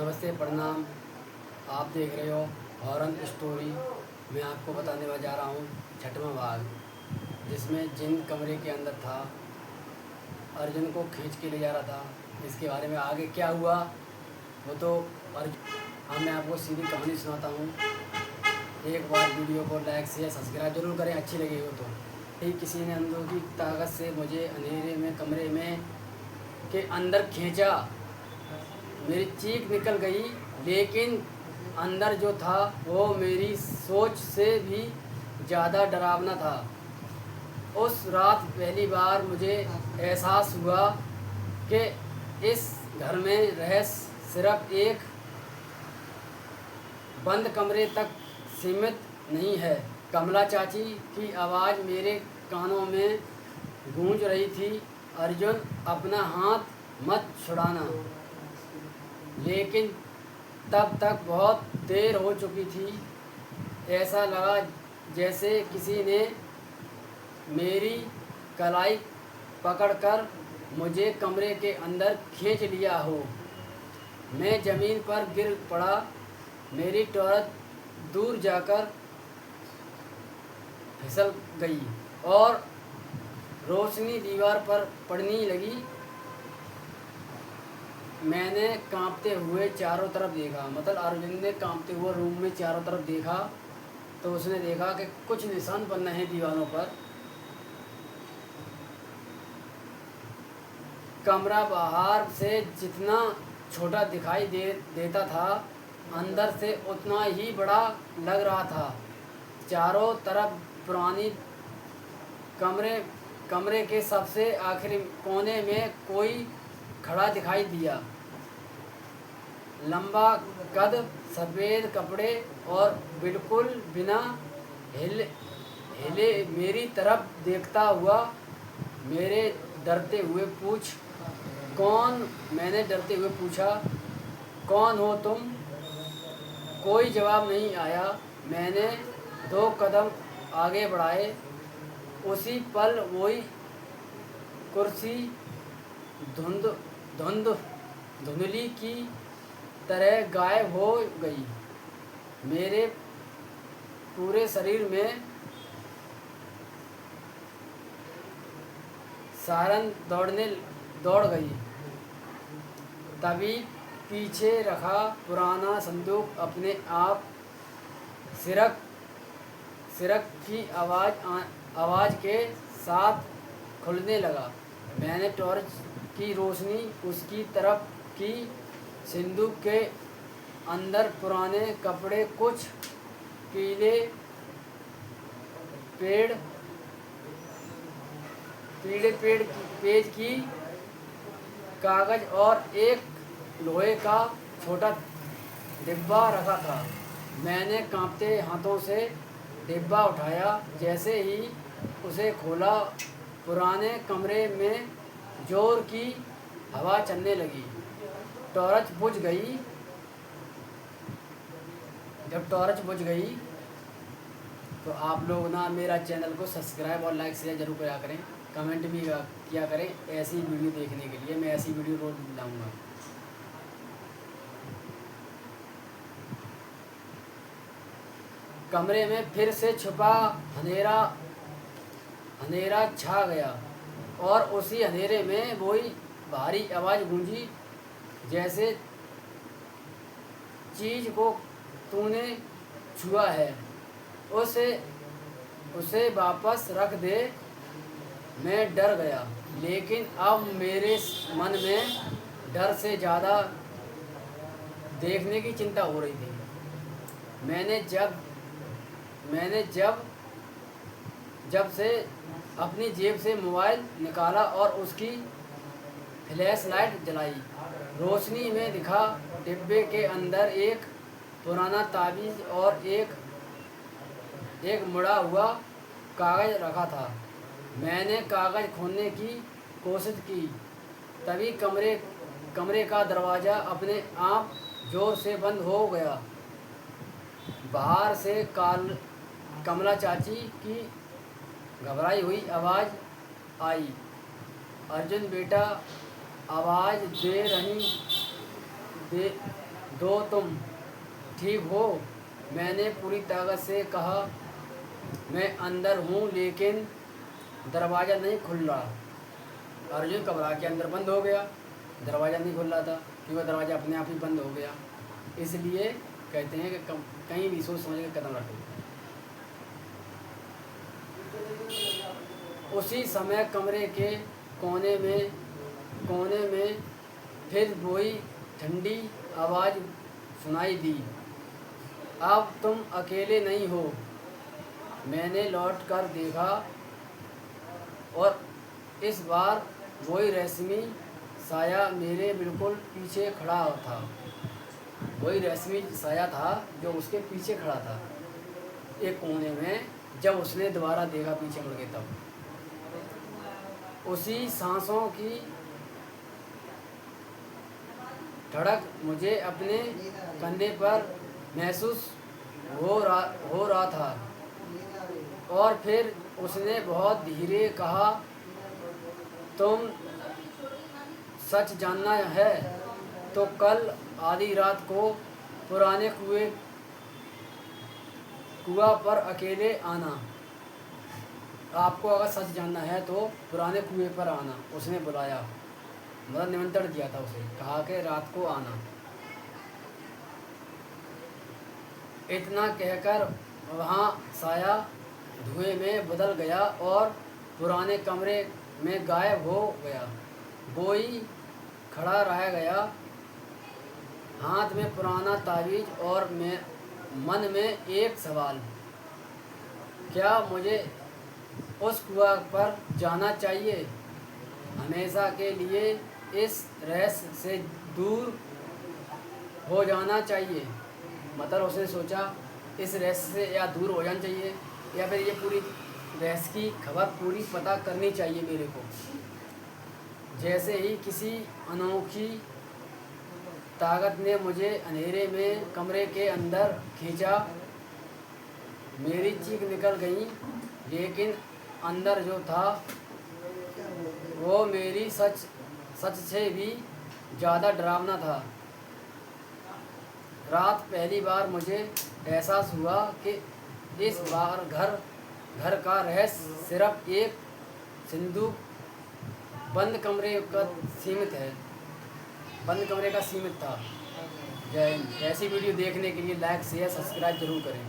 नमस्ते, प्रणाम। आप देख रहे हो हॉरर स्टोरी। मैं आपको बताने जा रहा हूँ छठवां भाग, जिसमें जिन कमरे के अंदर था, अर्जुन को खींच के ले जा रहा था। इसके बारे में आगे क्या हुआ वो तो मैं आपको सीधी कहानी सुनाता हूँ। एक बार वीडियो को लाइक शेयर सब्सक्राइब जरूर करें, अच्छी लगी हो तो। ही किसी ने अंदर की ताकत से मुझे अंधेरे में कमरे में के अंदर खींचा। मेरी चीख निकल गई, लेकिन अंदर जो था वो मेरी सोच से भी ज़्यादा डरावना था। उस रात पहली बार मुझे एहसास हुआ कि इस घर में रहस्य सिर्फ एक बंद कमरे तक सीमित नहीं है। कमला चाची की आवाज़ मेरे कानों में गूंज रही थी, अर्जुन अपना हाथ मत छुड़ाना। लेकिन तब तक बहुत देर हो चुकी थी। ऐसा लगा जैसे किसी ने मेरी कलाई पकड़कर मुझे कमरे के अंदर खींच लिया हो। मैं ज़मीन पर गिर पड़ा। मेरी टॉर्च दूर जाकर फिसल गई और रोशनी दीवार पर पड़ने लगी। मैंने कांपते हुए चारों तरफ देखा, मतलब अर्जुन ने कांपते हुए रूम में चारों तरफ देखा, तो उसने देखा कि कुछ निशान बने हैं दीवारों पर। कमरा बाहर से जितना छोटा दिखाई देता था, अंदर से उतना ही बड़ा लग रहा था। चारों तरफ पुरानी कमरे के सबसे आखिरी कोने में कोई खड़ा दिखाई दिया। लंबा कद, सफ़ेद कपड़े और बिल्कुल बिना हिले मेरी तरफ देखता हुआ। मैंने डरते हुए पूछा, कौन हो तुम? कोई जवाब नहीं आया। मैंने 2 कदम आगे बढ़ाए। उसी पल वही कुर्सी धुंधली की तरह गायब हो गई। मेरे पूरे शरीर में सारन दौड़ गई। तभी पीछे रखा पुराना संदूक अपने आप सिरक की आवाज़ के साथ खुलने लगा। मैंने टॉर्च की रोशनी उसकी तरफ की। संदूक के अंदर पुराने कपड़े, कुछ पीले पेज की कागज और एक लोहे का छोटा डिब्बा रखा था। मैंने कांपते हाथों से डिब्बा उठाया। जैसे ही उसे खोला, पुराने कमरे में जोर की हवा चलने लगी। टॉर्च बुझ गई। जब टॉर्च बुझ गई तो आप लोग ना मेरा चैनल को सब्सक्राइब और लाइक शेयर जरूर किया करें, कमेंट भी किया करें। ऐसी वीडियो देखने के लिए मैं ऐसी वीडियो रोज लाऊंगा। कमरे में फिर से छुपा अंधेरा छा गया और उसी अंधेरे में वही भारी आवाज़ गूंजी, जैसे चीज़ को तूने छुआ है, उसे वापस रख दे। मैं डर गया, लेकिन अब मेरे मन में डर से ज़्यादा देखने की चिंता हो रही थी। मैंने जब से अपनी जेब से मोबाइल निकाला और उसकी फ्लैश लाइट जलाई। रोशनी में दिखा डिब्बे के अंदर एक पुराना ताबीज़ और एक मुड़ा हुआ कागज़ रखा था। मैंने कागज़ खोलने की कोशिश की, तभी कमरे का दरवाज़ा अपने आप जोर से बंद हो गया। बाहर से कमला चाची की घबराई हुई आवाज़ आई, अर्जुन बेटा, आवाज़ दो तुम ठीक हो? मैंने पूरी ताकत से कहा। मैं अंदर हूँ लेकिन दरवाज़ा नहीं खुल रहा। अर्जुन घबरा के अंदर बंद हो गया। दरवाज़ा नहीं खुल रहा था क्योंकि दरवाज़ा अपने आप ही बंद हो गया। इसलिए कहते हैं कि कहीं भी सोच समझ के कदम रखो। उसी समय कमरे के कोने में फिर वही ठंडी आवाज़ सुनाई दी। अब तुम अकेले नहीं हो। मैंने लौट कर देखा और इस बार वही रेशमी साया मेरे बिल्कुल पीछे खड़ा था। वही रेशमी साया था जो उसके पीछे खड़ा था एक कोने में। जब उसने दोबारा देखा पीछे मुड़ के, तब उसी सांसों की धड़क मुझे अपने कंधे पर महसूस हो रहा था। और फिर उसने बहुत धीरे कहा, तुम सच जानना है तो कल आधी रात को पुराने कुआं पर अकेले आना। आपको अगर सच जानना है तो पुराने कुएं पर आना। उसने बुलाया, मतलब निमंत्रण दिया था उसे, कहा कि रात को आना। इतना कहकर वहाँ साया धुएं में बदल गया और पुराने कमरे में गायब हो गया। वही खड़ा रह गया, हाथ में पुराना तावीज़ और मन में एक सवाल, क्या मुझे उस कुआं पर जाना चाहिए हमेशा के लिए? इस रहस्य से दूर हो जाना चाहिए। मतलब उसने सोचा इस रहस्य से या दूर हो जाना चाहिए या फिर ये पूरी रहस्य की खबर पूरी पता करनी चाहिए मेरे को। जैसे ही किसी अनोखी ताकत ने मुझे अंधेरे में कमरे के अंदर खींचा। मेरी चीख निकल गई, लेकिन अंदर जो था वो मेरी सच से भी ज़्यादा डरावना था। रात पहली बार मुझे एहसास हुआ कि इस बार घर का रहस्य सिर्फ एक सिंदूक बंद कमरे का सीमित था। जय हिंद। ऐसी वीडियो देखने के लिए लाइक शेयर सब्सक्राइब जरूर करें।